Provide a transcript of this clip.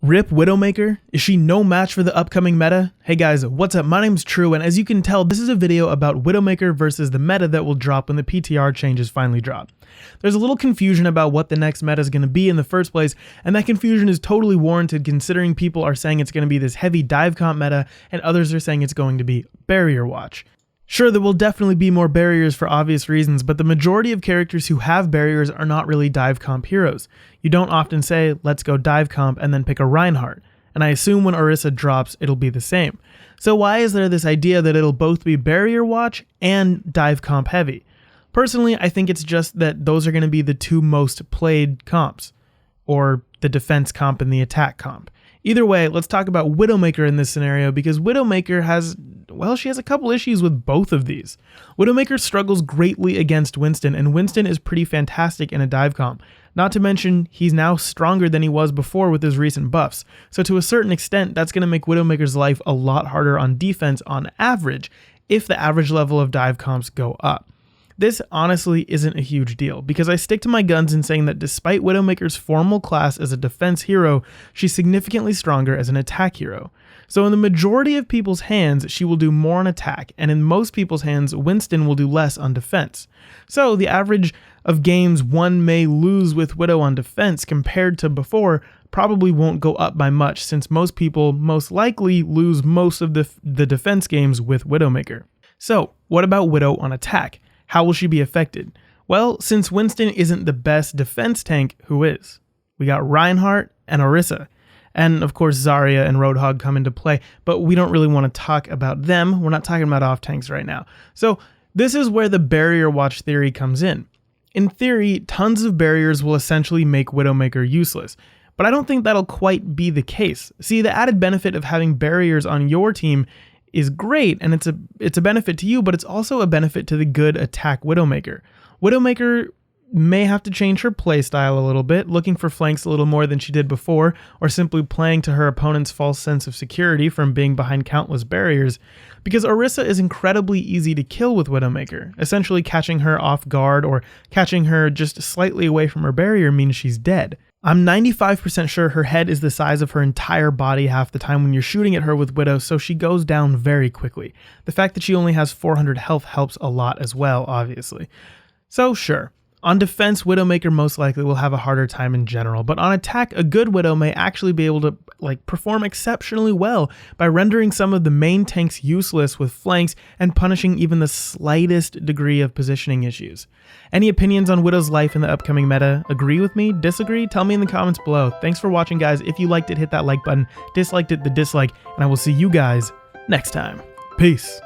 Rip Widowmaker? Is she no match for the upcoming meta? Hey guys, what's up? My name's True, and as you can tell, this is a video about Widowmaker versus the meta that will drop when the PTR changes finally drop. There's a little confusion about what the next meta is going to be in the first place, and that confusion is totally warranted considering people are saying it's going to be this heavy dive comp meta, and others are saying it's going to be barrier watch. Sure, there will definitely be more barriers for obvious reasons, but the majority of characters who have barriers are not really dive comp heroes. You don't often say, let's go dive comp and then pick a Reinhardt, and I assume when Orisa drops, it'll be the same. So why is there this idea that it'll both be barrier watch and dive comp heavy? Personally, I think it's just that those are going to be the two most played comps, or the defense comp and the attack comp. Either way, let's talk about Widowmaker in this scenario because Widowmaker has, well, she has a couple issues with both of these. Widowmaker struggles greatly against Winston, and Winston is pretty fantastic in a dive comp. Not to mention, he's now stronger than he was before with his recent buffs. So to a certain extent, that's going to make Widowmaker's life a lot harder on defense on average, if the average level of dive comps go up. This honestly isn't a huge deal, because I stick to my guns in saying that despite Widowmaker's formal class as a defense hero, she's significantly stronger as an attack hero. So in the majority of people's hands, she will do more on attack, and in most people's hands, Winston will do less on defense. So the average of games one may lose with Widow on defense compared to before probably won't go up by much, since most people most likely lose most of the defense games with Widowmaker. So what about Widow on attack? How will she be affected? Well, since Winston isn't the best defense tank, who is? We got Reinhardt and Orisa. And of course Zarya and Roadhog come into play, but we don't really want to talk about them. We're not talking about off tanks right now. So this is where the barrier watch theory comes in. In theory, tons of barriers will essentially make Widowmaker useless, but I don't think that'll quite be the case. See, the added benefit of having barriers on your team is great, and it's a benefit to you, but it's also a benefit to the good attack Widowmaker. Widowmaker may have to change her playstyle a little bit, looking for flanks a little more than she did before, or simply playing to her opponent's false sense of security from being behind countless barriers, because Orisa is incredibly easy to kill with Widowmaker. Essentially catching her off guard or catching her just slightly away from her barrier means she's dead. I'm 95% sure her head is the size of her entire body half the time when you're shooting at her with Widow, so she goes down very quickly. The fact that she only has 400 health helps a lot as well, obviously. So sure, on defense, Widowmaker most likely will have a harder time in general, but on attack, a good Widow may actually be able to perform exceptionally well by rendering some of the main tanks useless with flanks and punishing even the slightest degree of positioning issues. Any opinions on Widow's life in the upcoming meta? Agree with me? Disagree? Tell me in the comments below. Thanks for watching, guys. If you liked it, hit that like button. Disliked it, the dislike, and I will see you guys next time. Peace.